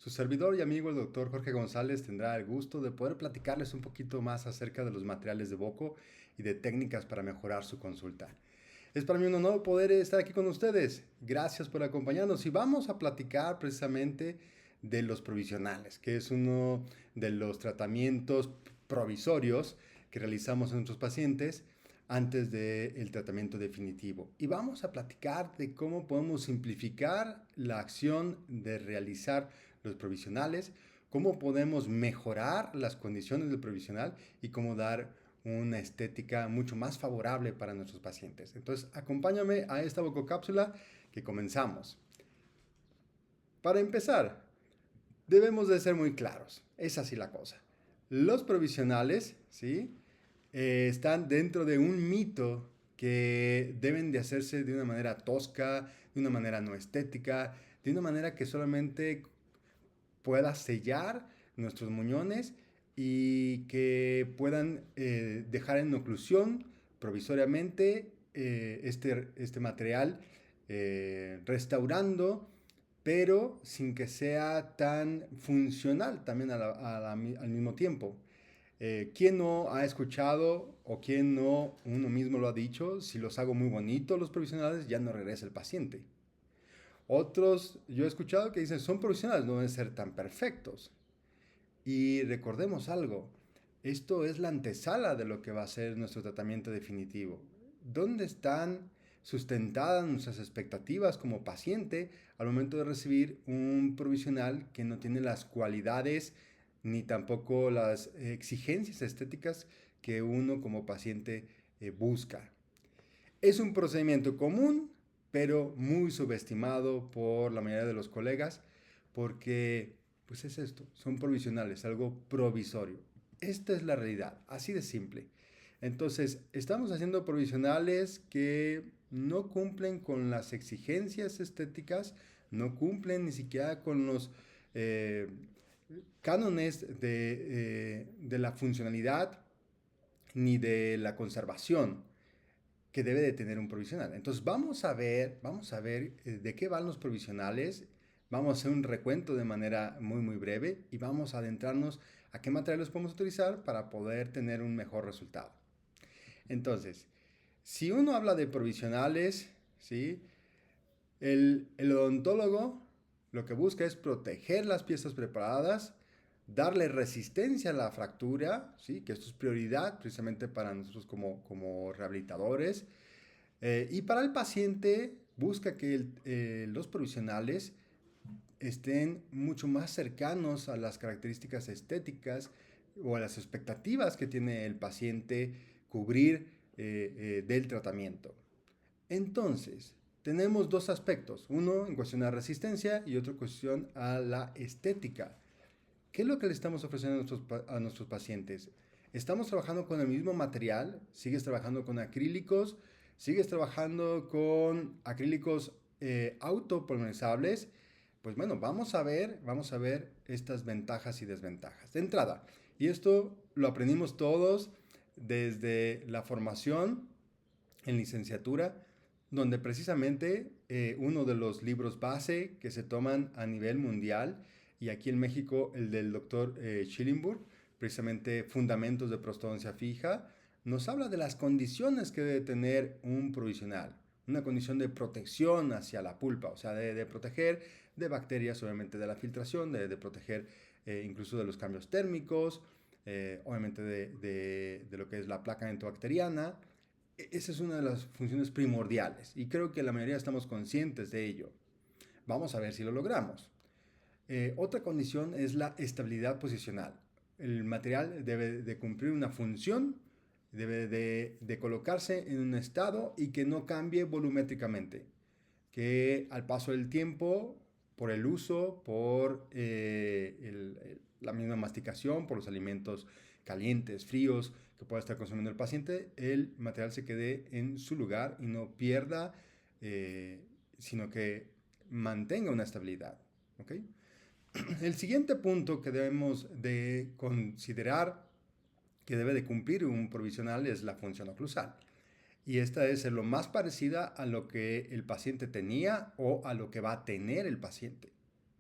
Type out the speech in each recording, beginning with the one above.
Su servidor y amigo el doctor Jorge González tendrá el gusto de poder platicarles un poquito más acerca de los materiales de Boco y de técnicas para mejorar su consulta. Es para mí un honor poder estar aquí con ustedes. Gracias por acompañarnos y vamos a platicar precisamente de los provisionales, que es uno de los tratamientos provisorios que realizamos en nuestros pacientes antes del tratamiento definitivo. Y vamos a platicar de cómo podemos simplificar la acción de realizar los provisionales, cómo podemos mejorar las condiciones del provisional y cómo dar una estética mucho más favorable para nuestros pacientes. Entonces, acompáñame a esta vococápsula que comenzamos. Para empezar, debemos de ser muy claros. Es así la cosa. Los provisionales, ¿sí? Están dentro de un mito que deben de hacerse de una manera tosca, de una manera no estética, de una manera que solamente pueda sellar nuestros muñones y que puedan dejar en oclusión provisoriamente este material, restaurando, pero sin que sea tan funcional también al mismo tiempo. ¿Quién no ha escuchado o quién no uno mismo lo ha dicho? Si los hago muy bonitos los provisionales, ya no regresa el paciente. Otros, yo he escuchado que dicen, son profesionales, no deben ser tan perfectos. Y recordemos algo, esto es la antesala de lo que va a ser nuestro tratamiento definitivo. ¿Dónde están sustentadas nuestras expectativas como paciente al momento de recibir un provisional que no tiene las cualidades ni tampoco las exigencias estéticas que uno como paciente busca? Es un procedimiento común, pero muy subestimado por la mayoría de los colegas, porque pues es esto, son provisionales, algo provisorio. Esta es la realidad, así de simple. Entonces, estamos haciendo provisionales que no cumplen con las exigencias estéticas, no cumplen ni siquiera con los eh, cánones de la funcionalidad ni de la conservación que debe de tener un provisional. Entonces vamos a ver de qué van los provisionales, vamos a hacer un recuento de manera muy muy breve y vamos a adentrarnos a qué materiales podemos utilizar para poder tener un mejor resultado. Entonces, si uno habla de provisionales, ¿sí? El odontólogo lo que busca es proteger las piezas preparadas, darle resistencia a la fractura, ¿sí? Que esto es prioridad precisamente para nosotros como rehabilitadores. Y para el paciente busca que los provisionales estén mucho más cercanos a las características estéticas o a las expectativas que tiene el paciente cubrir del tratamiento. Entonces, tenemos dos aspectos, uno en cuestión a la resistencia y otro en cuestión a la estética. ¿Qué es lo que le estamos ofreciendo a nuestros pacientes? Estamos trabajando con el mismo material, sigues trabajando con acrílicos, sigues trabajando con acrílicos autopolimerizables. Pues bueno, vamos a ver estas ventajas y desventajas. De entrada, y esto lo aprendimos todos desde la formación en licenciatura, donde precisamente uno de los libros base que se toman a nivel mundial, y aquí en México el del doctor Schillingburg, precisamente Fundamentos de Prostodoncia Fija, nos habla de las condiciones que debe tener un provisional. Una condición de protección hacia la pulpa, o sea, de proteger de bacterias, obviamente de la filtración, de proteger incluso de los cambios térmicos, obviamente de lo que es la placa entobacteriana. Esa es una de las funciones primordiales y creo que la mayoría estamos conscientes de ello. Vamos a ver si lo logramos. Otra condición es la estabilidad posicional. El material debe de cumplir una función, debe de colocarse en un estado y que no cambie volumétricamente. Que al paso del tiempo, por el uso, por la misma masticación, por los alimentos calientes, fríos que pueda estar consumiendo el paciente, el material se quede en su lugar y no pierda, sino que mantenga una estabilidad. ¿Okay? El siguiente punto que debemos de considerar que debe de cumplir un provisional es la función oclusal. Y esta es lo más parecida a lo que el paciente tenía o a lo que va a tener el paciente.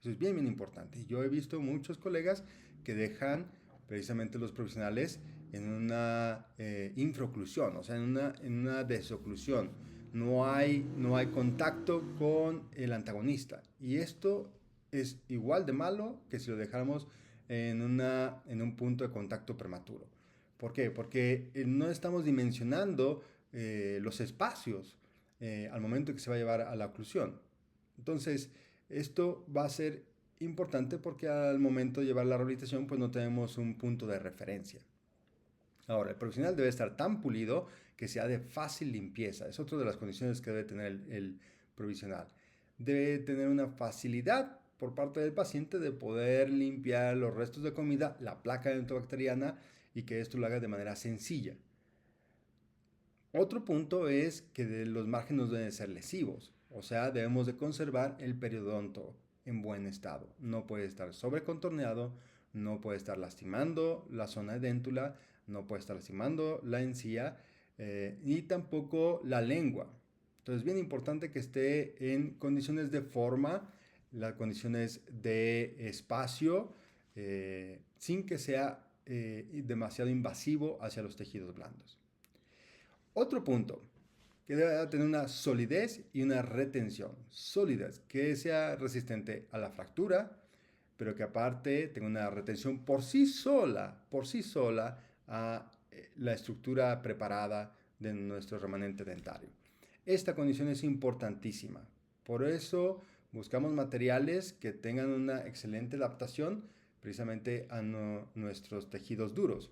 Eso es bien, bien importante. Yo he visto muchos colegas que dejan precisamente los provisionales en una infraoclusión, o sea, en una desoclusión. No hay contacto con el antagonista. Y esto es igual de malo que si lo dejáramos en un punto de contacto prematuro. ¿Por qué? Porque no estamos dimensionando los espacios al momento que se va a llevar a la oclusión. Entonces, esto va a ser importante porque al momento de llevar la rehabilitación, pues no tenemos un punto de referencia. Ahora, el profesional debe estar tan pulido que sea de fácil limpieza. Es otra de las condiciones que debe tener el provisional. Debe tener una facilidad por parte del paciente de poder limpiar los restos de comida, la placa dentobacteriana y que esto lo haga de manera sencilla. Otro punto es que los márgenes deben ser lesivos, o sea, debemos de conservar el periodonto en buen estado. No puede estar sobrecontorneado, no puede estar lastimando la zona de déntula, no puede estar lastimando la encía ni tampoco la lengua. Entonces, es bien importante que esté en condiciones de forma, las condiciones de espacio, sin que sea demasiado invasivo hacia los tejidos blandos. Otro punto, que debe tener una solidez y una retención. Solidez, que sea resistente a la fractura, pero que aparte tenga una retención por sí sola a la estructura preparada de nuestro remanente dentario. Esta condición es importantísima. Por eso buscamos materiales que tengan una excelente adaptación precisamente a nuestros tejidos duros.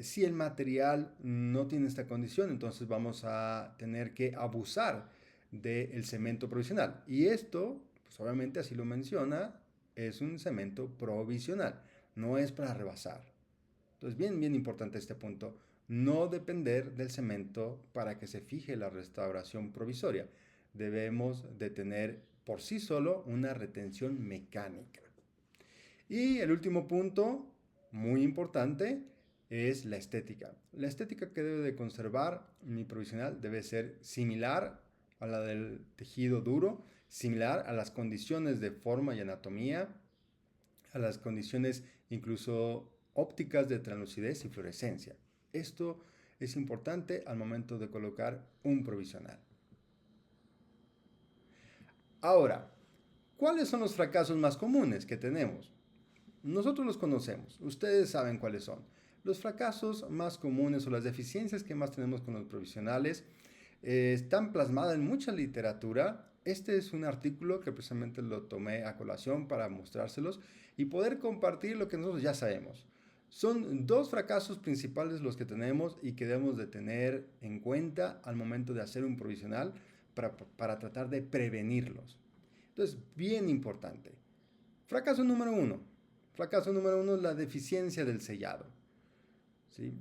Si el material no tiene esta condición, entonces vamos a tener que abusar del cemento provisional. Y esto, pues obviamente así lo menciona, es un cemento provisional, no es para rebasar. Entonces, bien, bien importante este punto. No depender del cemento para que se fije la restauración provisoria. Debemos de tener por sí solo una retención mecánica. Y el último punto, muy importante, es la estética. La estética que debe de conservar mi provisional debe ser similar a la del tejido duro, similar a las condiciones de forma y anatomía, a las condiciones incluso ópticas de translucidez y fluorescencia. Esto es importante al momento de colocar un provisional. Ahora, ¿cuáles son los fracasos más comunes que tenemos? Nosotros los conocemos, ustedes saben cuáles son. Los fracasos más comunes o las deficiencias que más tenemos con los provisionales están plasmadas en mucha literatura. Este es un artículo que precisamente lo tomé a colación para mostrárselos y poder compartir lo que nosotros ya sabemos. Son dos fracasos principales los que tenemos y que debemos de tener en cuenta al momento de hacer un provisional para tratar de prevenirlos. Entonces, bien importante. Fracaso número uno. Fracaso número uno es la deficiencia del sellado. ¿Sí?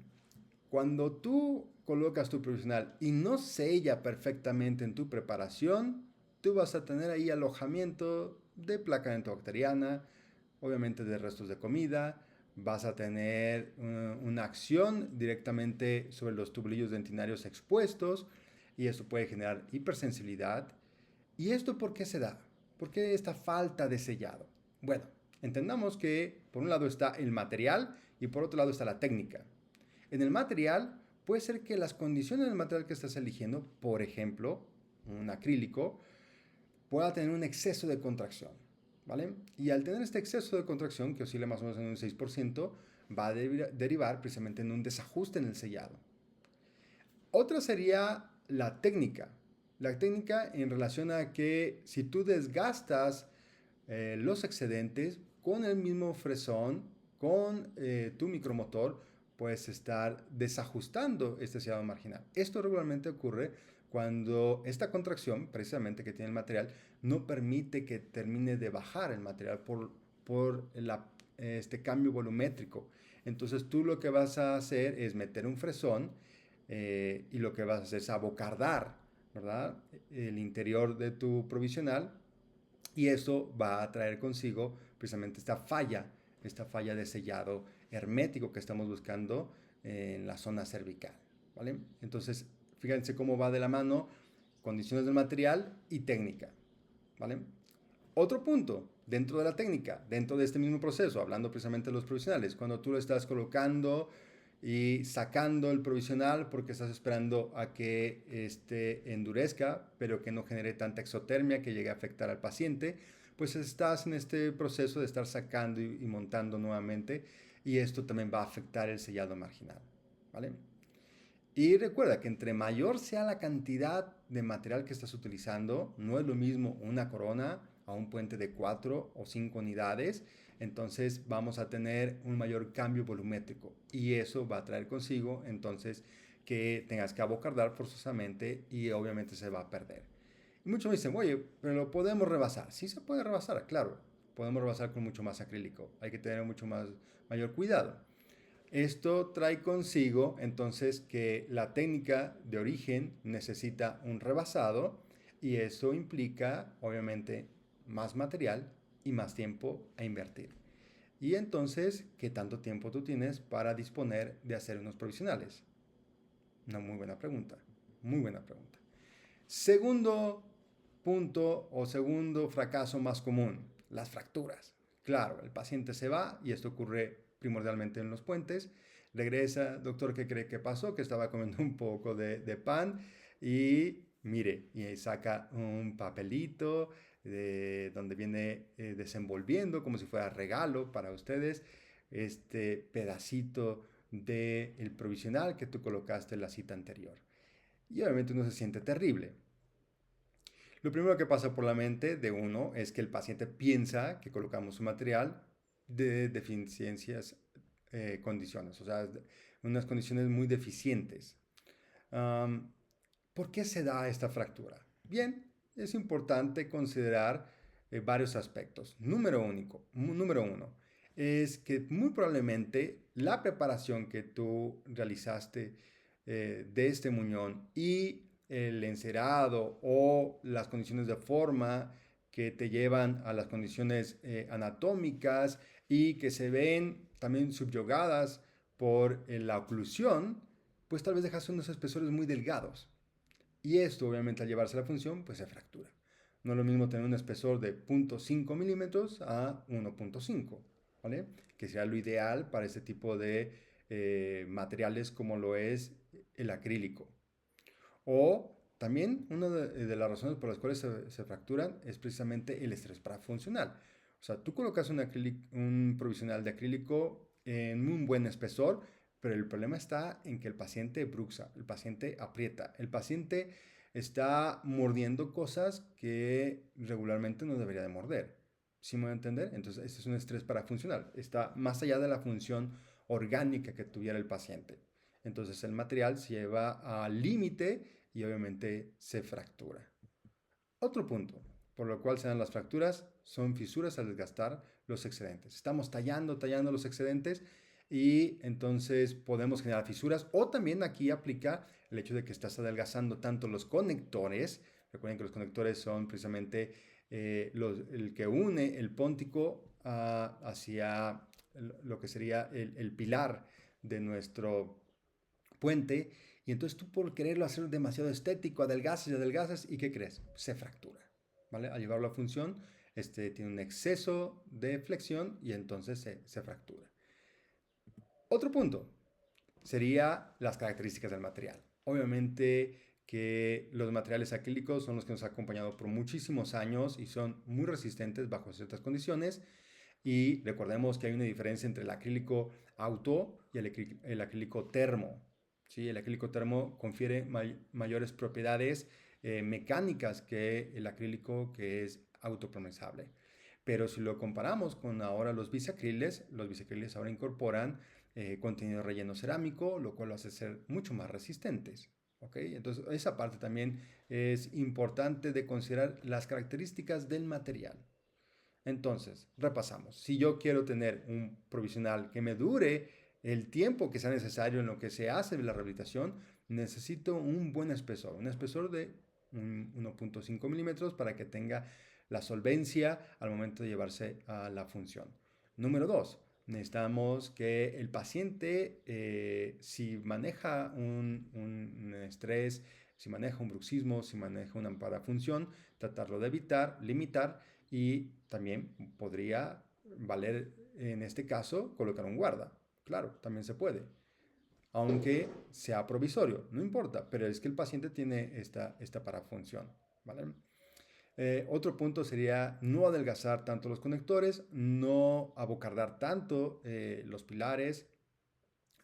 Cuando tú colocas tu provisional y no sella perfectamente en tu preparación, tú vas a tener ahí alojamiento de placa dentobacteriana, obviamente de restos de comida, vas a tener una acción directamente sobre los tubulillos dentinarios expuestos y esto puede generar hipersensibilidad. ¿Y esto por qué se da? ¿Por qué esta falta de sellado? Bueno, entendamos que por un lado está el material y por otro lado está la técnica. En el material puede ser que las condiciones del material que estás eligiendo, por ejemplo, un acrílico, pueda tener un exceso de contracción, ¿vale? Y al tener este exceso de contracción, que oscila más o menos en un 6%, va a derivar precisamente en un desajuste en el sellado. Otra sería la técnica. La técnica en relación a que si tú desgastas los excedentes con el mismo fresón, con tu micromotor, puedes estar desajustando este sellado marginal. Esto regularmente ocurre cuando esta contracción, precisamente que tiene el material, no permite que termine de bajar el material por este cambio volumétrico. Entonces tú lo que vas a hacer es meter un fresón y lo que vas a hacer es abocardar, ¿verdad?, el interior de tu provisional y eso va a traer consigo precisamente esta falla de sellado hermético que estamos buscando en la zona cervical, ¿vale? Entonces, fíjense cómo va de la mano condiciones del material y técnica, ¿vale? Otro punto, dentro de la técnica, dentro de este mismo proceso, hablando precisamente de los provisionales, cuando tú lo estás colocando y sacando el provisional porque estás esperando a que endurezca, pero que no genere tanta exotermia que llegue a afectar al paciente, pues estás en este proceso de estar sacando y montando nuevamente, y esto también va a afectar el sellado marginal, ¿vale? Y recuerda que entre mayor sea la cantidad de material que estás utilizando, no es lo mismo una corona a un puente de 4 o 5 unidades, entonces vamos a tener un mayor cambio volumétrico y eso va a traer consigo entonces que tengas que abocardar forzosamente y obviamente se va a perder. Y muchos me dicen, oye, pero lo podemos rebasar. Sí se puede rebasar, claro, podemos rebasar con mucho más acrílico, hay que tener mucho más, mayor cuidado. Esto trae consigo entonces que la técnica de origen necesita un rebasado y eso implica obviamente más material y más tiempo a invertir. Y entonces, ¿qué tanto tiempo tú tienes para disponer de hacer unos provisionales? Una muy buena pregunta, muy buena pregunta. Segundo punto o segundo fracaso más común, las fracturas. Claro, el paciente se va y esto ocurre primordialmente en los puentes. Regresa, doctor, ¿qué cree que pasó? Que estaba comiendo un poco de pan y mire, y saca un papelito donde viene desenvolviendo como si fuera regalo para ustedes este pedacito del provisional que tú colocaste en la cita anterior. Y obviamente uno se siente terrible. Lo primero que pasa por la mente de uno es que el paciente piensa que colocamos un material de deficiencias condiciones, o sea, unas condiciones muy deficientes. Um, ¿Por qué se da esta fractura? Bien, es importante considerar varios aspectos. Número uno es que muy probablemente la preparación que tú realizaste de este muñón y el encerado o las condiciones de forma que te llevan a las condiciones anatómicas y que se ven también subyugadas por la oclusión, pues tal vez dejas unos espesores muy delgados. Y esto obviamente al llevarse a la función, pues se fractura. No es lo mismo tener un espesor de 0.5 milímetros a 1.5, ¿vale? Que sea lo ideal para este tipo de materiales como lo es el acrílico. O también una de las razones por las cuales se fracturan es precisamente el estrés parafuncional. O sea, tú colocas un provisional de acrílico en un buen espesor, pero el problema está en que el paciente bruxa, el paciente aprieta, el paciente está mordiendo cosas que regularmente no debería de morder. ¿Sí me voy a entender? Entonces, este es un estrés parafuncional. Está más allá de la función orgánica que tuviera el paciente. Entonces, el material se lleva al límite y obviamente se fractura. Otro punto por lo cual se dan las fracturas son fisuras al desgastar los excedentes. Estamos tallando los excedentes y entonces podemos generar fisuras, o también aquí aplica el hecho de que estás adelgazando tanto los conectores. Recuerden que los conectores son precisamente el que une el póntico hacia lo que sería el pilar de nuestro puente, y entonces tú por quererlo hacer demasiado estético, adelgazas, ¿y qué crees? Se fractura, ¿vale? Al llevarlo a función, tiene un exceso de flexión y entonces se fractura. Otro punto sería las características del material. Obviamente que los materiales acrílicos son los que nos han acompañado por muchísimos años y son muy resistentes bajo ciertas condiciones. Y recordemos que hay una diferencia entre el acrílico auto y el acrílico termo. ¿Sí? El acrílico termo confiere mayores propiedades mecánicas que el acrílico que es autopromesable. Pero si lo comparamos con ahora los bisacriles ahora incorporan contenido relleno cerámico, lo cual lo hace ser mucho más resistentes. ¿Okay? Entonces, esa parte también es importante de considerar las características del material. Entonces, repasamos. Si yo quiero tener un provisional que me dure el tiempo que sea necesario en lo que se hace la rehabilitación, necesito un buen espesor, un espesor de 1.5 milímetros para que tenga la solvencia al momento de llevarse a la función. Número 2, necesitamos que el paciente, si maneja un estrés, si maneja un bruxismo, si maneja una parafunción, tratarlo de evitar, limitar y también podría valer en este caso colocar un guarda. Claro, también se puede, aunque sea provisorio, no importa, pero es que el paciente tiene esta parafunción, ¿vale? Otro punto sería no adelgazar tanto los conectores, no abocardar tanto los pilares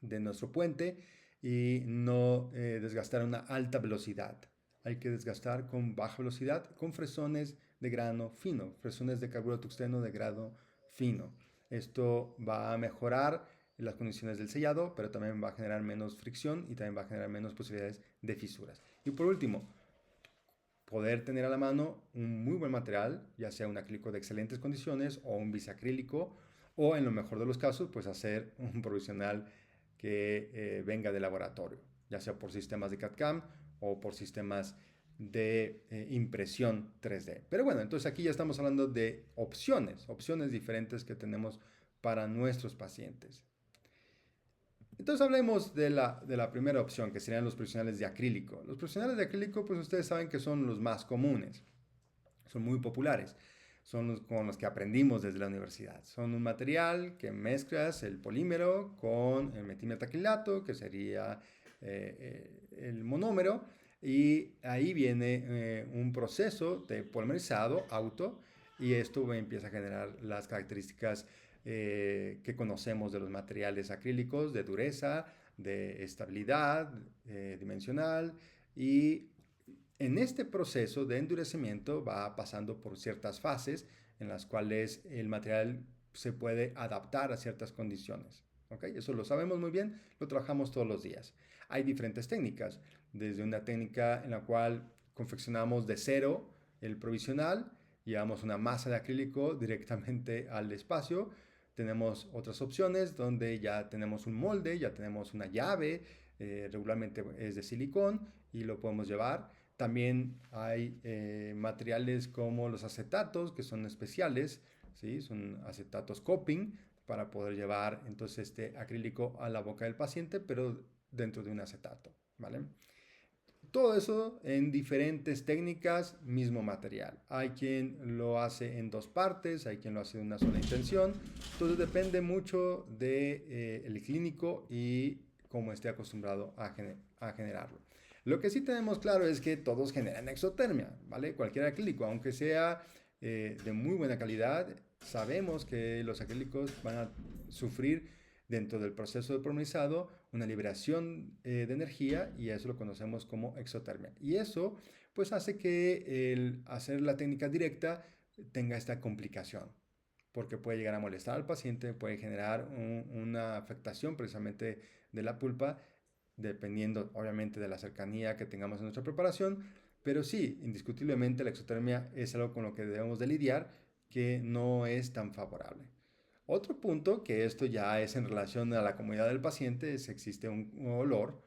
de nuestro puente y no desgastar a una alta velocidad. Hay que desgastar con baja velocidad con fresones de grano fino, fresones de carburo tuxteno de grado fino. Esto va a mejorar las condiciones del sellado, pero también va a generar menos fricción y también va a generar menos posibilidades de fisuras. Y por último, poder tener a la mano un muy buen material, ya sea un acrílico de excelentes condiciones o un bisacrílico, o en lo mejor de los casos, pues hacer un provisional que venga de laboratorio, ya sea por sistemas de CAD-CAM o por sistemas de impresión 3D. Pero bueno, entonces aquí ya estamos hablando de opciones diferentes que tenemos para nuestros pacientes. Entonces hablemos de la primera opción, que serían los profesionales de acrílico. Los profesionales de acrílico, pues ustedes saben que son los más comunes, son muy populares, son los con los que aprendimos desde la universidad. Son un material que mezclas el polímero con el metilmetacrilato, que sería el monómero, y ahí viene un proceso de polimerizado auto, y esto empieza a generar las características que conocemos de los materiales acrílicos, de dureza, de estabilidad dimensional, y en este proceso de endurecimiento va pasando por ciertas fases en las cuales el material se puede adaptar a ciertas condiciones. ¿Okay? Eso lo sabemos muy bien, lo trabajamos todos los días. Hay diferentes técnicas, desde una técnica en la cual confeccionamos de cero el provisional, llevamos una masa de acrílico directamente al espacio. Tenemos otras opciones donde ya tenemos un molde, ya tenemos una llave, regularmente es de silicón y lo podemos llevar. También hay materiales como los acetatos, que son especiales, ¿sí? Son acetatos coping para poder llevar entonces este acrílico a la boca del paciente, pero dentro de un acetato, ¿vale? Todo eso en diferentes técnicas, mismo material. Hay quien lo hace en dos partes, hay quien lo hace en una sola intención. Entonces depende mucho del clínico y cómo esté acostumbrado a generarlo. Lo que sí tenemos claro es que todos generan exotermia, ¿vale? Cualquier acrílico, aunque sea de muy buena calidad, sabemos que los acrílicos van a sufrir dentro del proceso de polimerizado una liberación de energía y eso lo conocemos como exotermia. Y eso pues hace que el hacer la técnica directa tenga esta complicación porque puede llegar a molestar al paciente, puede generar una afectación precisamente de la pulpa, dependiendo obviamente de la cercanía que tengamos en nuestra preparación, pero sí, indiscutiblemente la exotermia es algo con lo que debemos de lidiar que no es tan favorable. Otro punto, que esto ya es en relación a la comodidad del paciente, es existe un olor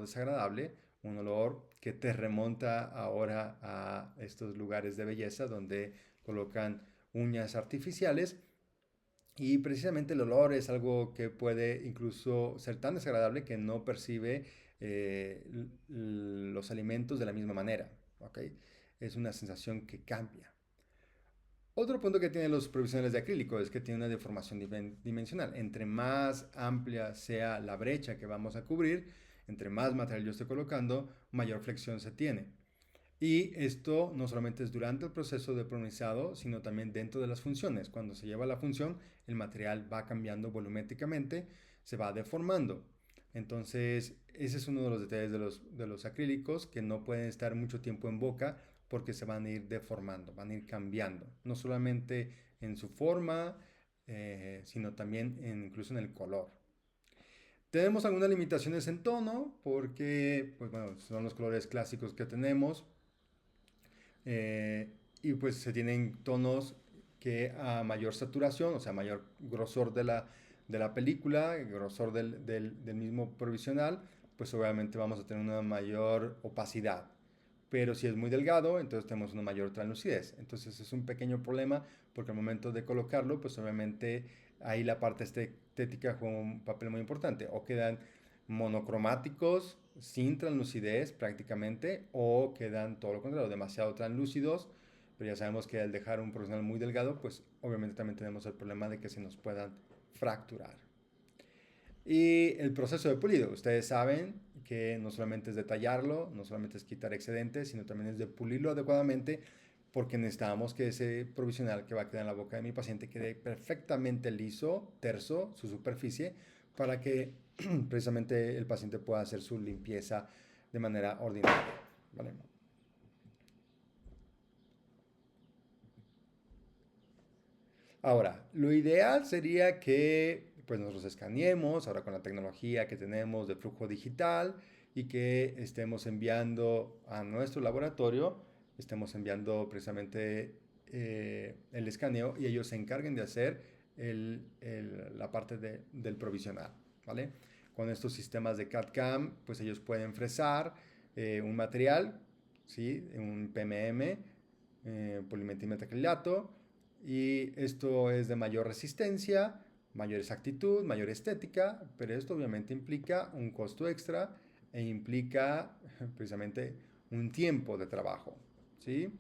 desagradable, un olor que te remonta ahora a estos lugares de belleza donde colocan uñas artificiales y precisamente el olor es algo que puede incluso ser tan desagradable que no percibe los alimentos de la misma manera, ¿ok? Es una sensación que cambia. Otro punto que tienen los profesionales de acrílico es que tiene una deformación dimensional. Entre más amplia sea la brecha que vamos a cubrir, entre más material yo esté colocando, mayor flexión se tiene. Y esto no solamente es durante el proceso de polimerizado, sino también dentro de las funciones. Cuando se lleva la función, el material va cambiando volumétricamente, se va deformando. Entonces, ese es uno de los detalles de los acrílicos que no pueden estar mucho tiempo en boca porque se van a ir deformando, van a ir cambiando. No solamente en su forma, sino también incluso en el color. Tenemos algunas limitaciones en tono porque, pues bueno, son los colores clásicos que tenemos. Y pues se tienen tonos que a mayor saturación, o sea, mayor grosor de la película, grosor del mismo provisional, pues obviamente vamos a tener una mayor opacidad. Pero si es muy delgado, entonces tenemos una mayor translucidez. Entonces es un pequeño problema porque al momento de colocarlo, pues obviamente ahí la parte estética juega un papel muy importante. O quedan monocromáticos, sin translucidez prácticamente, o quedan todo lo contrario, demasiado translúcidos, pero ya sabemos que al dejar un profesional muy delgado, pues obviamente también tenemos el problema de que se nos puedan fracturar. Y el proceso de pulido, ustedes saben que no solamente es detallarlo, no solamente es quitar excedentes, sino también es de pulirlo adecuadamente, porque necesitamos que ese provisional que va a quedar en la boca de mi paciente quede perfectamente liso, terso, su superficie, para que precisamente el paciente pueda hacer su limpieza de manera ordinaria. ¿Vale? Ahora, lo ideal sería que pues nosotros escaneemos ahora con la tecnología que tenemos de flujo digital y que estemos enviando a nuestro laboratorio, estemos enviando precisamente el escaneo y ellos se encarguen de hacer la parte del provisional, ¿vale? Con estos sistemas de CAD-CAM, pues ellos pueden fresar un material, ¿sí? Un PMM, polimetilmetacrilato, y esto es de mayor resistencia, mayor exactitud, mayor estética, pero esto obviamente implica un costo extra e implica precisamente un tiempo de trabajo, ¿sí?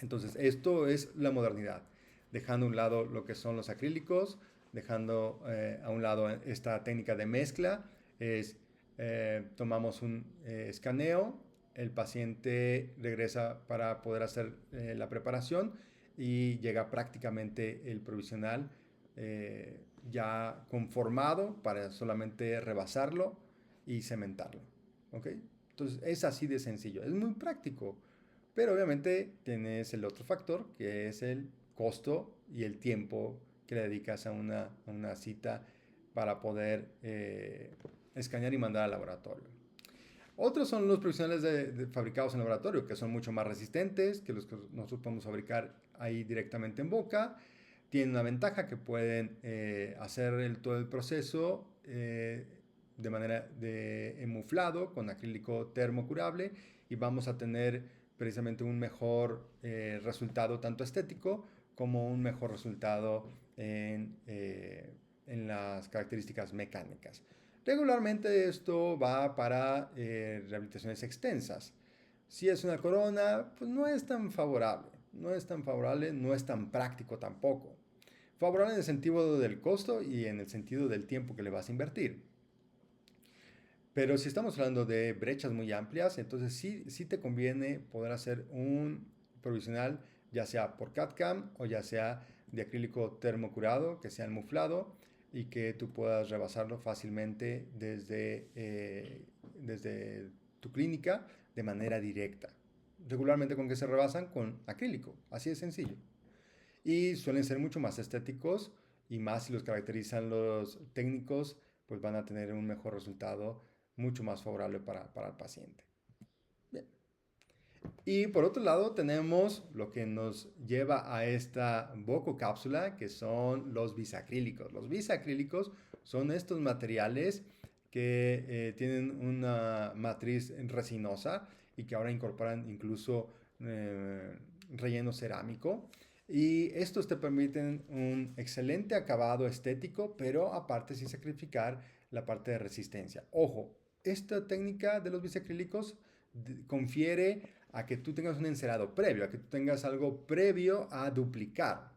Entonces, esto es la modernidad, dejando a un lado lo que son los acrílicos, dejando a un lado esta técnica de mezcla, es tomamos un escaneo, el paciente regresa para poder hacer la preparación y llega prácticamente el provisional ya conformado para solamente rebasarlo y cementarlo. ¿Ok? Entonces es así de sencillo, es muy práctico, pero obviamente tienes el otro factor que es el costo y el tiempo que le dedicas a una cita para poder escanear y mandar al laboratorio. Otros son los profesionales fabricados en laboratorio, que son mucho más resistentes que los que nosotros podemos fabricar ahí directamente en boca. Tienen una ventaja que pueden hacer todo el proceso de manera de emuflado con acrílico termocurable y vamos a tener precisamente un mejor resultado tanto estético como un mejor resultado en las características mecánicas. Regularmente esto va para rehabilitaciones extensas. Si es una corona, pues no es tan favorable, no es tan favorable, no es tan práctico tampoco. Favorable en el sentido del costo y en el sentido del tiempo que le vas a invertir. Pero si estamos hablando de brechas muy amplias, entonces sí te conviene poder hacer un provisional, ya sea por CAD-CAM o ya sea de acrílico termocurado, que sea enmuflado y que tú puedas rebasarlo fácilmente desde tu clínica de manera directa. Regularmente con qué se rebasan con acrílico, así de sencillo. Y suelen ser mucho más estéticos y más si los caracterizan los técnicos, pues van a tener un mejor resultado mucho más favorable para el paciente. Bien. Y por otro lado tenemos lo que nos lleva a esta bococápsula, que son los bisacrílicos. Los bisacrílicos son estos materiales que tienen una matriz resinosa y que ahora incorporan incluso relleno cerámico. Y estos te permiten un excelente acabado estético, pero aparte sin sacrificar la parte de resistencia. Ojo, esta técnica de los bisacrílicos confiere a que tú tengas un encerado previo, a que tú tengas algo previo a duplicar.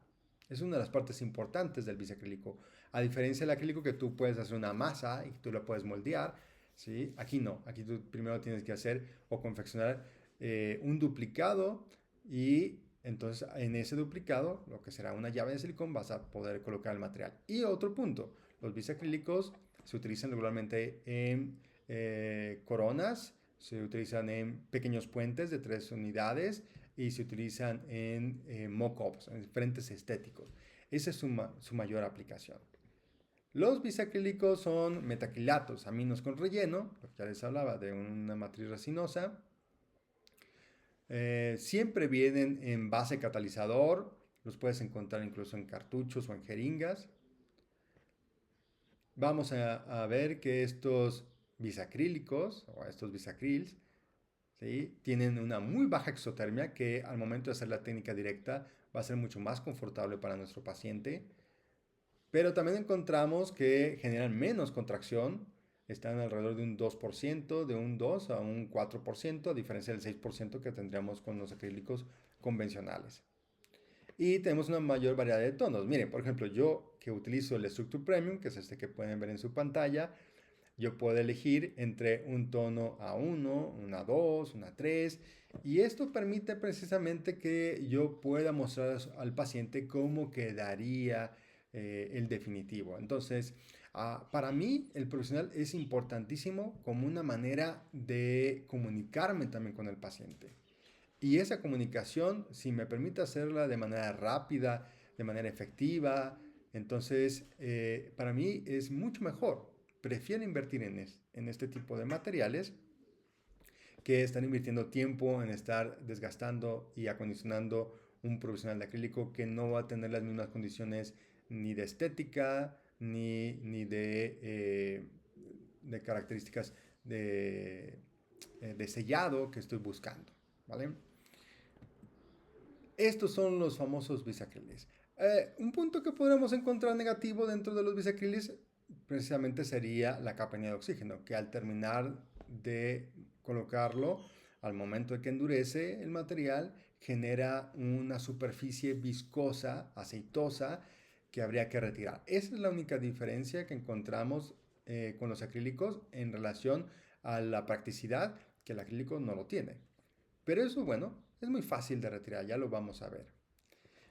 Es una de las partes importantes del bisacrílico. A diferencia del acrílico que tú puedes hacer una masa y tú la puedes moldear, ¿sí? Aquí no, aquí tú primero tienes que hacer o confeccionar un duplicado y entonces en ese duplicado, lo que será una llave de silicón, vas a poder colocar el material. Y otro punto, los bisacrílicos se utilizan regularmente en coronas, se utilizan en pequeños puentes de 3 unidades y se utilizan en mock-ups, en frentes estéticos. Esa es su mayor aplicación. Los bisacrílicos son metacrilatos, aminos con relleno, lo que ya les hablaba de una matriz resinosa. Siempre vienen en base catalizador, los puedes encontrar incluso en cartuchos o en jeringas. Vamos a ver que estos bisacrílicos o estos bisacrils, ¿sí? Tienen una muy baja exotermia que al momento de hacer la técnica directa va a ser mucho más confortable para nuestro paciente. Pero también encontramos que generan menos contracción, están alrededor de un 2%, de un 2 a un 4%, a diferencia del 6% que tendríamos con los acrílicos convencionales. Y tenemos una mayor variedad de tonos. Miren, por ejemplo, yo que utilizo el Structure Premium, que es este que pueden ver en su pantalla, yo puedo elegir entre un tono A1, una 2, una 3, y esto permite precisamente que yo pueda mostrar al paciente cómo quedaría el definitivo. Entonces, para mí el profesional es importantísimo como una manera de comunicarme también con el paciente. Y esa comunicación, si me permite hacerla de manera rápida, de manera efectiva, entonces para mí es mucho mejor. Prefiero invertir en este tipo de materiales que estar invirtiendo tiempo en estar desgastando y acondicionando un profesional de acrílico que no va a tener las mismas condiciones ni de estética ni de características de sellado que estoy buscando. ¿Vale? Estos son los famosos bisacriles. Un punto que podríamos encontrar negativo dentro de los bisacriles precisamente sería la capa de oxígeno, que al terminar de colocarlo, al momento de que endurece el material, genera una superficie viscosa, aceitosa, que habría que retirar. Esa es la única diferencia que encontramos con los acrílicos en relación a la practicidad, que el acrílico no lo tiene. Pero eso, bueno, es muy fácil de retirar, ya lo vamos a ver.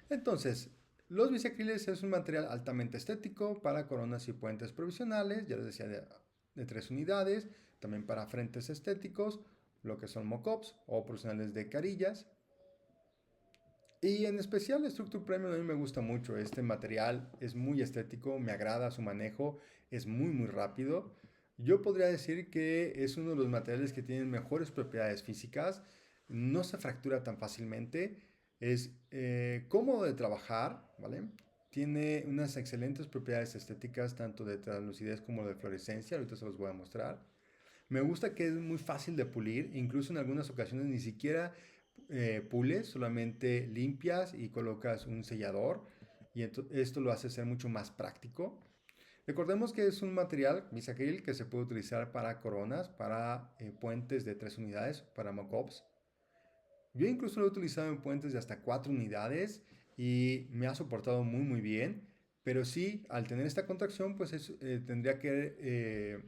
Entonces, los bisacriles es un material altamente estético para coronas y puentes provisionales, ya les decía, de 3 unidades, también para frentes estéticos, lo que son mock-ups o profesionales de carillas. Y en especial el Structure Premium a mí me gusta mucho, este material es muy estético, me agrada su manejo, es muy rápido. Yo podría decir que es uno de los materiales que tienen mejores propiedades físicas, no se fractura tan fácilmente, es cómodo de trabajar, ¿vale? Tiene unas excelentes propiedades estéticas, tanto de translucidez como de fluorescencia, ahorita se los voy a mostrar. Me gusta que es muy fácil de pulir, incluso en algunas ocasiones ni siquiera pules, solamente limpias y colocas un sellador y esto lo hace ser mucho más práctico. Recordemos que es un material bisacril que se puede utilizar para coronas, para puentes de 3 unidades, para mock-ups. Yo incluso lo he utilizado en puentes de hasta 4 unidades y me ha soportado muy bien, pero sí, al tener esta contracción, pues tendría que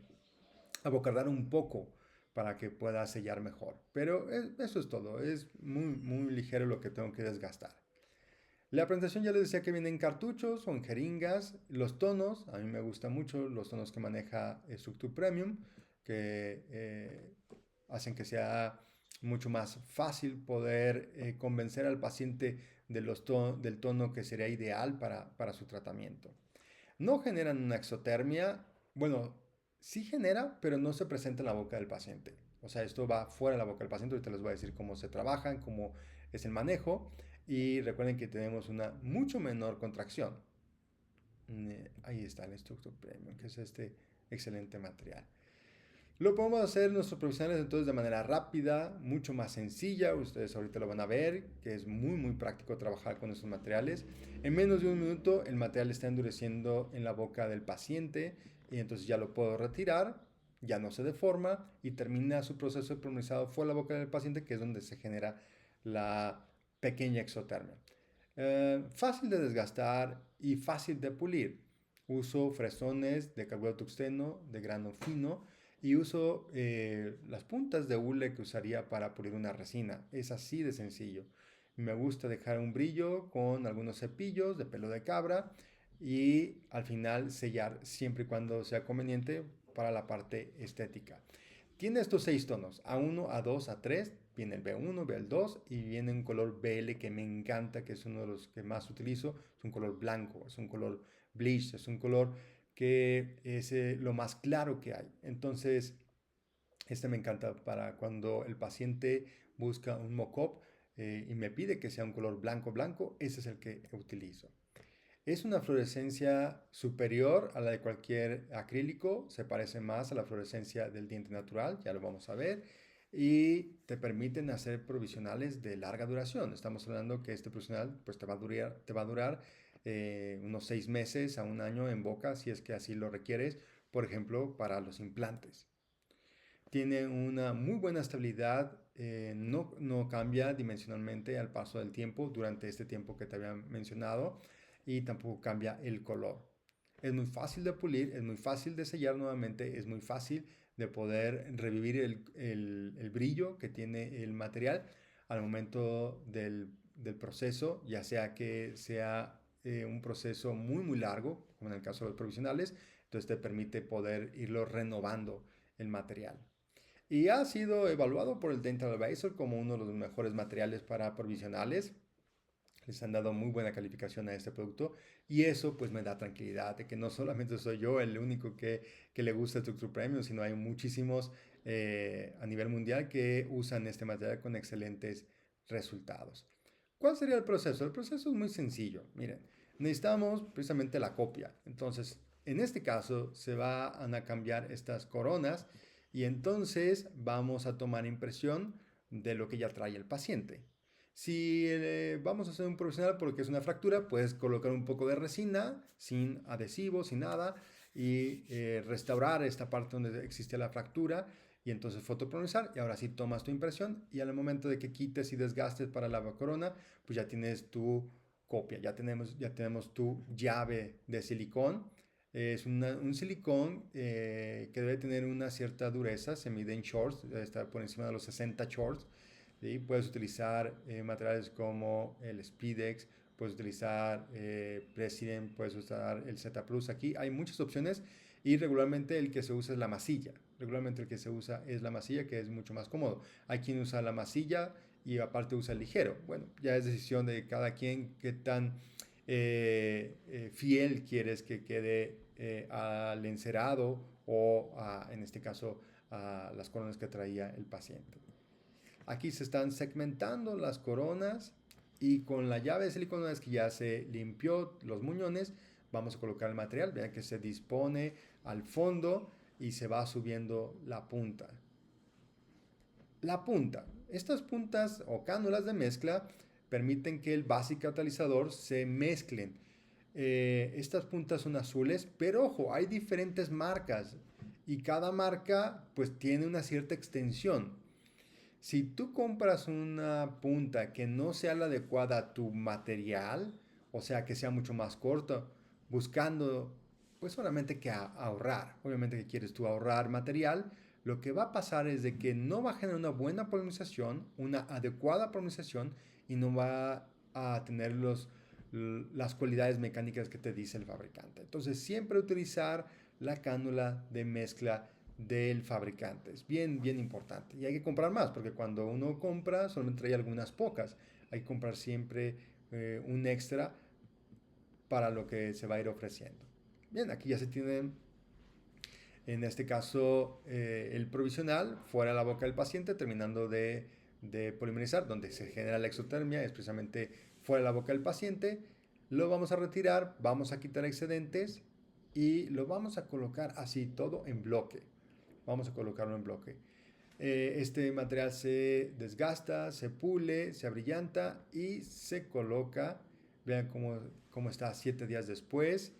abocardar un poco para que pueda sellar mejor. Pero eso es todo, es muy ligero lo que tengo que desgastar. La presentación ya les decía que vienen cartuchos o en jeringas. Los tonos, a mí me gustan mucho los tonos que maneja Structure Premium, que hacen que sea mucho más fácil poder convencer al paciente del tono que sería ideal para su tratamiento. No generan una exotermia, bueno, sí genera, pero no se presenta en la boca del paciente. O sea, esto va fuera de la boca del paciente. Ahorita les voy a decir cómo se trabajan, cómo es el manejo. Y recuerden que tenemos una mucho menor contracción. Ahí está el Structure Premium, que es este excelente material. Lo podemos hacer nuestros profesionales entonces de manera rápida, mucho más sencilla. Ustedes ahorita lo van a ver, que es muy práctico trabajar con estos materiales. En menos de un minuto el material está endureciendo en la boca del paciente y entonces ya lo puedo retirar, ya no se deforma y termina su proceso de polimerizado fuera de la boca del paciente, que es donde se genera la pequeña exotermia. Fácil de desgastar y fácil de pulir. Uso fresones de carbonato tungsteno de grano fino y uso las puntas de hule que usaría para pulir una resina. Es así de sencillo. Me gusta dejar un brillo con algunos cepillos de pelo de cabra y al final sellar siempre y cuando sea conveniente para la parte estética. Tiene estos 6 tonos, A1, A2, A3, viene el B1, B2 y viene un color BL que me encanta, que es uno de los que más utilizo, es un color blanco, es un color bleach, es un color que es lo más claro que hay. Entonces, este me encanta para cuando el paciente busca un mock-up y me pide que sea un color blanco, ese es el que utilizo. Es una fluorescencia superior a la de cualquier acrílico, se parece más a la fluorescencia del diente natural, ya lo vamos a ver, y te permiten hacer provisionales de larga duración. Estamos hablando que este provisional pues, te va a durar unos 6 meses a un año en boca, si es que así lo requieres, por ejemplo, para los implantes. tiene una muy buena estabilidad, no cambia dimensionalmente al paso del tiempo durante este tiempo que te había mencionado y tampoco cambia el color. Es muy fácil de pulir, es muy fácil de sellar nuevamente, es muy fácil de poder revivir el brillo que tiene el material al momento del proceso, ya sea que sea un proceso muy largo, como en el caso de los provisionales, entonces te permite poder irlo renovando el material. Y ha sido evaluado por el Dental Advisor como uno de los mejores materiales para provisionales. Les han dado muy buena calificación a este producto y eso pues me da tranquilidad de que no solamente soy yo el único que le gusta Structure Premium, sino hay muchísimos a nivel mundial que usan este material con excelentes resultados. ¿Cuál sería el proceso? El proceso es muy sencillo. Miren, necesitamos precisamente la copia. Entonces, en este caso se van a cambiar estas coronas y entonces vamos a tomar impresión de lo que ya trae el paciente. Si vamos a hacer un profesional porque es una fractura, puedes colocar un poco de resina sin adhesivo, sin nada, y restaurar esta parte donde existe la fractura y entonces fotoprogresar y ahora sí tomas tu impresión y al momento de que quites y desgastes para la corona, pues ya tienes tu copia, ya tenemos tu llave de silicón. Es un silicón que debe tener una cierta dureza, se mide en shorts, debe estar por encima de los 60 shorts. ¿Sí? Puedes utilizar materiales como el Speedex, puedes utilizar President, puedes usar el Z Plus. Aquí hay muchas opciones y regularmente el que se usa es la masilla. Regularmente el que se usa es la masilla, que es mucho más cómodo. Hay quien usa la masilla y aparte usa el ligero. Bueno, ya es decisión de cada quien qué tan fiel quieres que quede al encerado o en este caso a las coronas que traía el paciente. Aquí se están segmentando las coronas y con la llave de silicona, una vez que ya se limpió los muñones, vamos a colocar el material. Vean que se dispone al fondo y se va subiendo la punta. La punta. Estas puntas o cánulas de mezcla permiten que el base catalizador se mezclen. Estas puntas son azules, pero ojo, hay diferentes marcas y cada marca pues tiene una cierta extensión. Si tú compras una punta que no sea la adecuada a tu material, o sea, que sea mucho más corta, buscando pues solamente que ahorrar, obviamente que quieres tú ahorrar material, lo que va a pasar es de que no va a generar una buena polinización, una adecuada polinización y no va a tener las cualidades mecánicas que te dice el fabricante. Entonces siempre utilizar la cánula de mezcla del fabricante. Es bien, bien importante. Y hay que comprar más, porque cuando uno compra solamente trae algunas pocas. Hay que comprar siempre un extra para lo que se va a ir ofreciendo. Bien, aquí ya se tiene, en este caso, el provisional fuera de la boca del paciente, terminando de polimerizar, donde se genera la exotermia, es precisamente fuera de la boca del paciente. Lo vamos a retirar, vamos a quitar excedentes y lo vamos a colocar así todo en bloque. Vamos a colocarlo en bloque. Este material se desgasta, se pule, se abrillanta y se coloca. Vean cómo está 7 días después.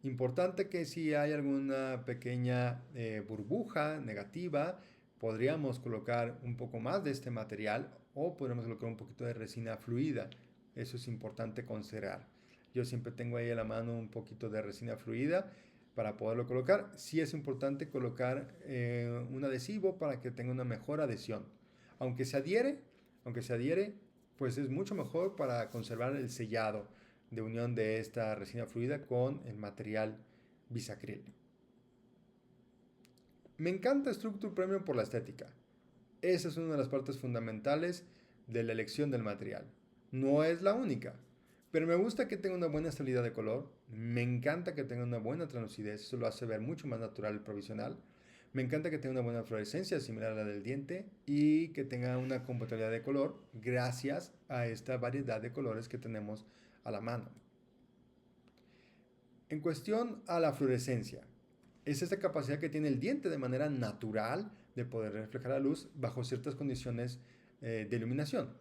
Importante que si hay alguna pequeña burbuja negativa, podríamos colocar un poco más de este material o podríamos colocar un poquito de resina fluida. Eso es importante considerar. Yo siempre tengo ahí a la mano un poquito de resina fluida para poderlo colocar. Sí es importante colocar un adhesivo para que tenga una mejor adhesión. Aunque se adhiere, pues es mucho mejor para conservar el sellado de unión de esta resina fluida con el material bisacril. Me encanta Structure Premium por la estética. Esa es una de las partes fundamentales de la elección del material. No es la única, pero me gusta que tenga una buena estabilidad de color. Me encanta que tenga una buena translucidez. Eso lo hace ver mucho más natural el provisional. Me encanta que tenga una buena fluorescencia similar a la del diente y que tenga una compatibilidad de color gracias a esta variedad de colores que tenemos a la mano. En cuestión a la fluorescencia, es esta capacidad que tiene el diente de manera natural de poder reflejar la luz bajo ciertas condiciones de iluminación.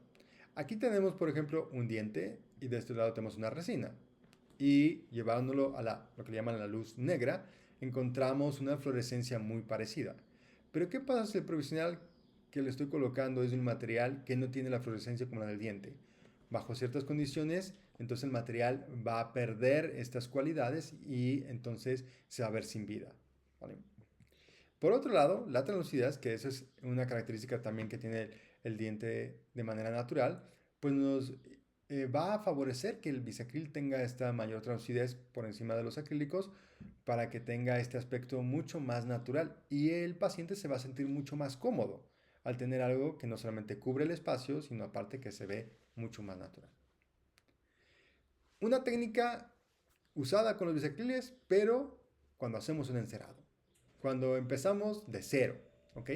Aquí tenemos, por ejemplo, un diente y de este lado tenemos una resina. Y llevándolo a lo que le llaman la luz negra, encontramos una fluorescencia muy parecida. Pero ¿qué pasa si el provisional que le estoy colocando es de un material que no tiene la fluorescencia como la del diente? Bajo ciertas condiciones, entonces el material va a perder estas cualidades y entonces se va a ver sin vida. ¿Vale? Por otro lado, la translucidez, que esa es una característica también que tiene el diente de manera natural, pues nos va a favorecer que el bisacril tenga esta mayor translucidez por encima de los acrílicos para que tenga este aspecto mucho más natural y el paciente se va a sentir mucho más cómodo al tener algo que no solamente cubre el espacio, sino aparte que se ve mucho más natural. Una técnica usada con los bisacriles, pero cuando hacemos un encerado, cuando empezamos de cero, ¿ok?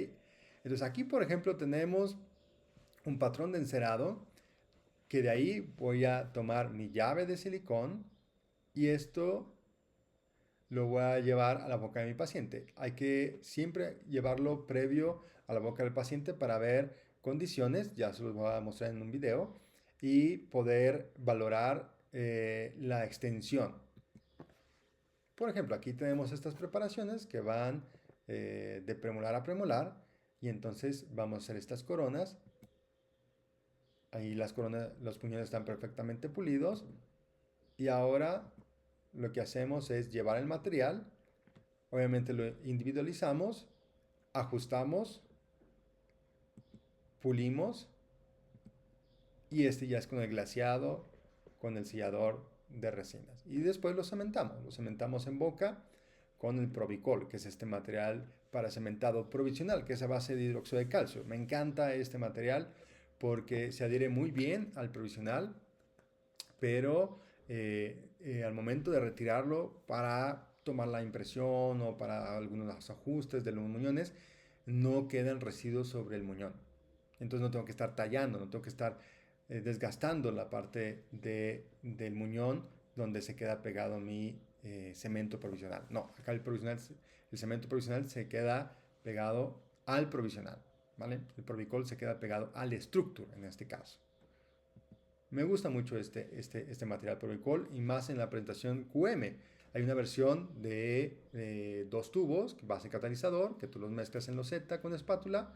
Entonces aquí, por ejemplo, tenemos un patrón de encerado que de ahí voy a tomar mi llave de silicón y esto lo voy a llevar a la boca de mi paciente. Hay que siempre llevarlo previo a la boca del paciente para ver condiciones, ya se los voy a mostrar en un video, y poder valorar la extensión. Por ejemplo, aquí tenemos estas preparaciones que van de premolar a premolar y entonces vamos a hacer estas coronas. Ahí las coronas, los puñones están perfectamente pulidos y ahora lo que hacemos es llevar el material, obviamente lo individualizamos, ajustamos, pulimos y este ya es con el glaseado, con el sellador de resinas. Y después lo cementamos en boca con el Provicol, que es este material para cementado provisional, que es a base de hidróxido de calcio. Me encanta este material porque se adhiere muy bien al provisional, pero al momento de retirarlo para tomar la impresión o para algunos ajustes de los muñones, no quedan residuos sobre el muñón. Entonces no tengo que estar tallando, no tengo que estar desgastando la parte del muñón donde se queda pegado mi cemento provisional. No, acá el cemento provisional se queda pegado al provisional, ¿vale? El Provicol se queda pegado al structure en este caso. Me gusta mucho este material Provicol y más en la presentación QM. Hay una versión de 2 tubos, base catalizador, que tú los mezclas en loseta con espátula.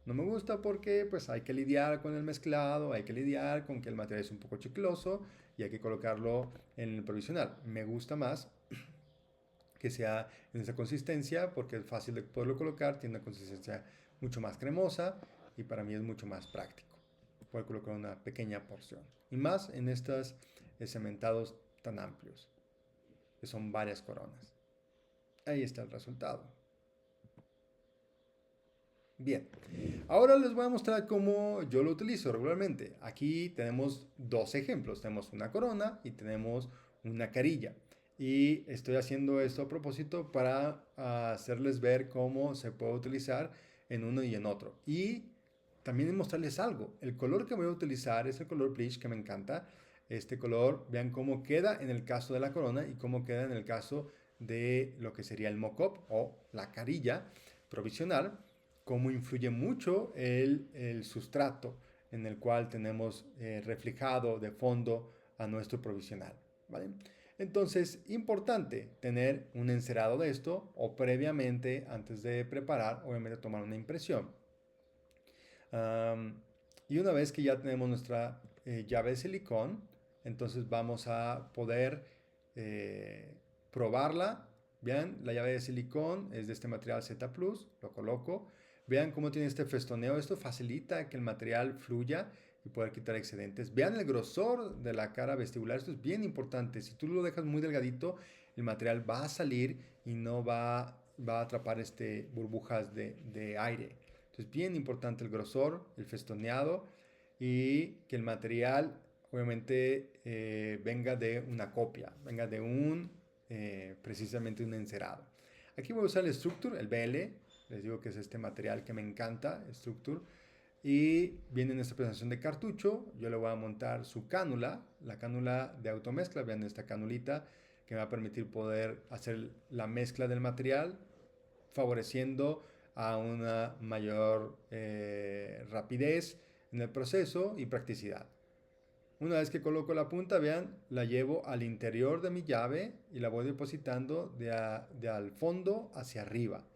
No me gusta porque pues hay que lidiar con el mezclado, hay que lidiar con que el material es un poco chicloso y hay que colocarlo en el provisional. Me gusta más que sea en esa consistencia porque es fácil de poderlo colocar, tiene una consistencia mucho más cremosa y para mí es mucho más práctico poder colocar una pequeña porción. Y más en estos cementados tan amplios, que son varias coronas. Ahí está el resultado. Bien, ahora les voy a mostrar cómo yo lo utilizo regularmente. Aquí tenemos dos ejemplos. Tenemos una corona y tenemos una carilla. Y estoy haciendo esto a propósito para hacerles ver cómo se puede utilizar en uno y en otro. Y también mostrarles algo. El color que voy a utilizar es el color bleach que me encanta. Este color, vean cómo queda en el caso de la corona y cómo queda en el caso de lo que sería el mock-up o la carilla provisional. Cómo influye mucho el sustrato en el cual tenemos reflejado de fondo a nuestro provisional. ¿Vale? Entonces, importante tener un encerado de esto o previamente, antes de preparar, obviamente tomar una impresión. Y una vez que ya tenemos nuestra llave de silicón, entonces vamos a poder probarla. Vean, la llave de silicón es de este material Z+, lo coloco. Vean cómo tiene este festoneo. Esto facilita que el material fluya y poder quitar excedentes. Vean el grosor de la cara vestibular. Esto es bien importante. Si tú lo dejas muy delgadito, el material va a salir y no va a atrapar burbujas de aire. Entonces, bien importante el grosor, el festoneado y que el material obviamente venga de una copia, venga de precisamente un encerado. Aquí voy a usar el Structure, el BL, les digo que es este material que me encanta, Structure, y viene en esta presentación de cartucho. Yo le voy a montar su cánula, la cánula de automezcla, vean esta canulita que me va a permitir poder hacer la mezcla del material, favoreciendo a una mayor rapidez en el proceso y practicidad. Una vez que coloco la punta, vean, la llevo al interior de mi llave y la voy depositando de al fondo hacia arriba.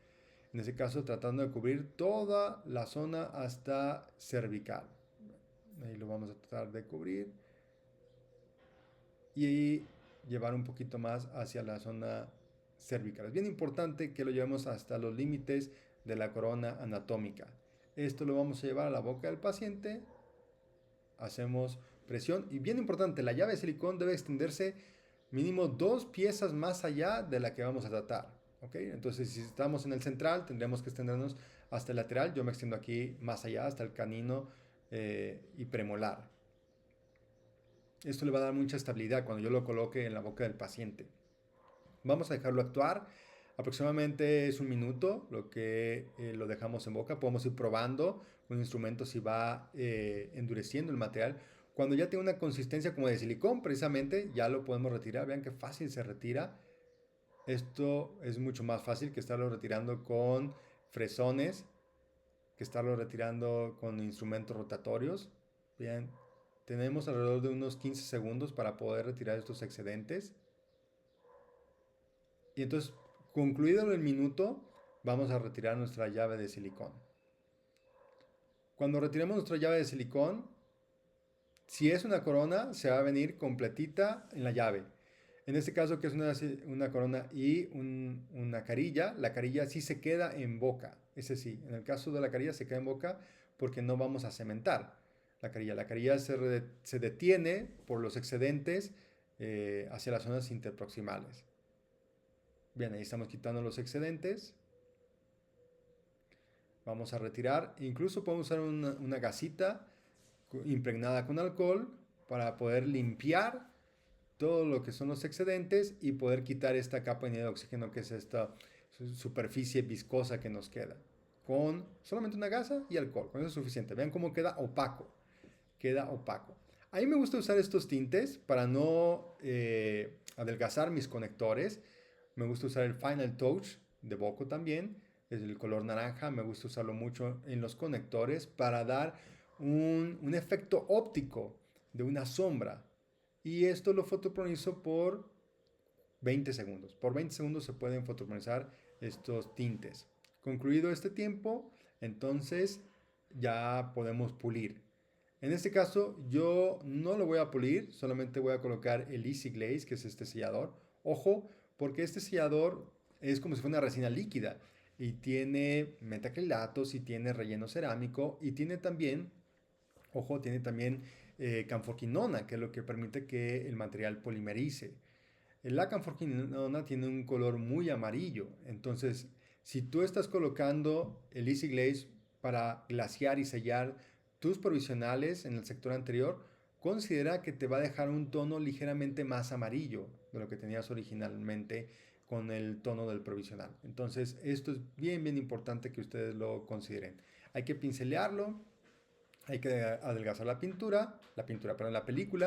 En ese caso, tratando de cubrir toda la zona hasta cervical. Ahí lo vamos a tratar de cubrir. Y llevar un poquito más hacia la zona cervical. Es bien importante que lo llevemos hasta los límites de la corona anatómica. Esto lo vamos a llevar a la boca del paciente. Hacemos presión. Y bien importante, la llave de silicón debe extenderse mínimo 2 piezas más allá de la que vamos a tratar. ¿Okay? Entonces, si estamos en el central, tendremos que extendernos hasta el lateral. Yo me extiendo aquí más allá, hasta el canino y premolar. Esto le va a dar mucha estabilidad cuando yo lo coloque en la boca del paciente. Vamos a dejarlo actuar. Aproximadamente es 1 minuto lo que lo dejamos en boca. Podemos ir probando con un instrumento si va endureciendo el material. Cuando ya tiene una consistencia como de silicón, precisamente, ya lo podemos retirar. Vean qué fácil se retira. Esto es mucho más fácil que estarlo retirando con fresones, que estarlo retirando con instrumentos rotatorios. Bien, tenemos alrededor de unos 15 segundos para poder retirar estos excedentes. Y entonces, concluido el minuto, vamos a retirar nuestra llave de silicón. Cuando retiremos nuestra llave de silicón, si es una corona, se va a venir completita en la llave. En este caso, que es una corona y una carilla, la carilla sí se queda en boca. Ese sí, en el caso de la carilla se queda en boca porque no vamos a cementar la carilla. La carilla se detiene por los excedentes hacia las zonas interproximales. Bien, ahí estamos quitando los excedentes. Vamos a retirar. Incluso podemos usar una gasita impregnada con alcohol para poder limpiar todo lo que son los excedentes y poder quitar esta capa de oxígeno, que es esta superficie viscosa que nos queda. Con solamente una gasa y alcohol, con eso es suficiente. Vean cómo queda opaco. Queda opaco. A mí me gusta usar estos tintes para no adelgazar mis conectores. Me gusta usar el Final Touch de Boco también. Es el color naranja. Me gusta usarlo mucho en los conectores para dar un efecto óptico de una sombra. Y esto lo fotopronilizo por 20 segundos. Por 20 segundos se pueden fotoponizar estos tintes. Concluido este tiempo, entonces ya podemos pulir. En este caso yo no lo voy a pulir, solamente voy a colocar el Easy Glaze, que es este sellador. Ojo, porque este sellador es como si fuera una resina líquida y tiene metacrilatos y tiene relleno cerámico y tiene también, ojo, tiene también canforquinona, que es lo que permite que el material polimerice. La canforquinona tiene un color muy amarillo, entonces si tú estás colocando el Easy Glaze para glasear y sellar tus provisionales en el sector anterior, considera que te va a dejar un tono ligeramente más amarillo de lo que tenías originalmente con el tono del provisional. Entonces esto es bien importante que ustedes lo consideren. Hay que pincelearlo. Hay que adelgazar la película,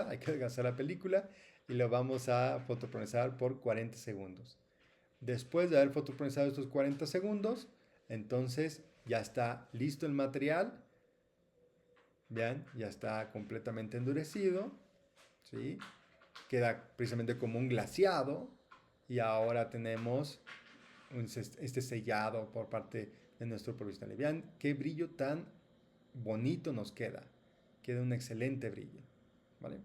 hay que adelgazar la película y lo vamos a fotoponizar por 40 segundos. Después de haber fotoponizado estos 40 segundos, entonces ya está listo el material. Vean, ya está completamente endurecido, ¿sí? Queda precisamente como un glaseado y ahora tenemos este sellado por parte de nuestro provisional. Vean qué brillo tan bonito nos queda un excelente brillo, ¿vale?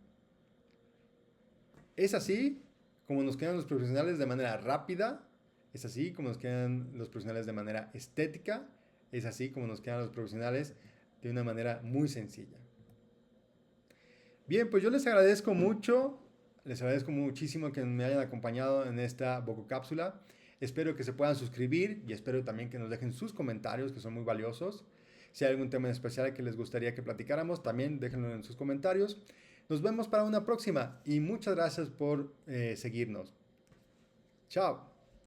Es así como nos quedan los profesionales de manera rápida, es así como nos quedan los profesionales de manera estética, es así como nos quedan los profesionales de una manera muy sencilla. Bien, pues yo les agradezco mucho, les agradezco muchísimo que me hayan acompañado en esta Bococápsula. Espero que se puedan suscribir y espero también que nos dejen sus comentarios, que son muy valiosos. Si hay algún tema en especial que les gustaría que platicáramos, también déjenlo en sus comentarios. Nos vemos para una próxima y muchas gracias por seguirnos. Chao.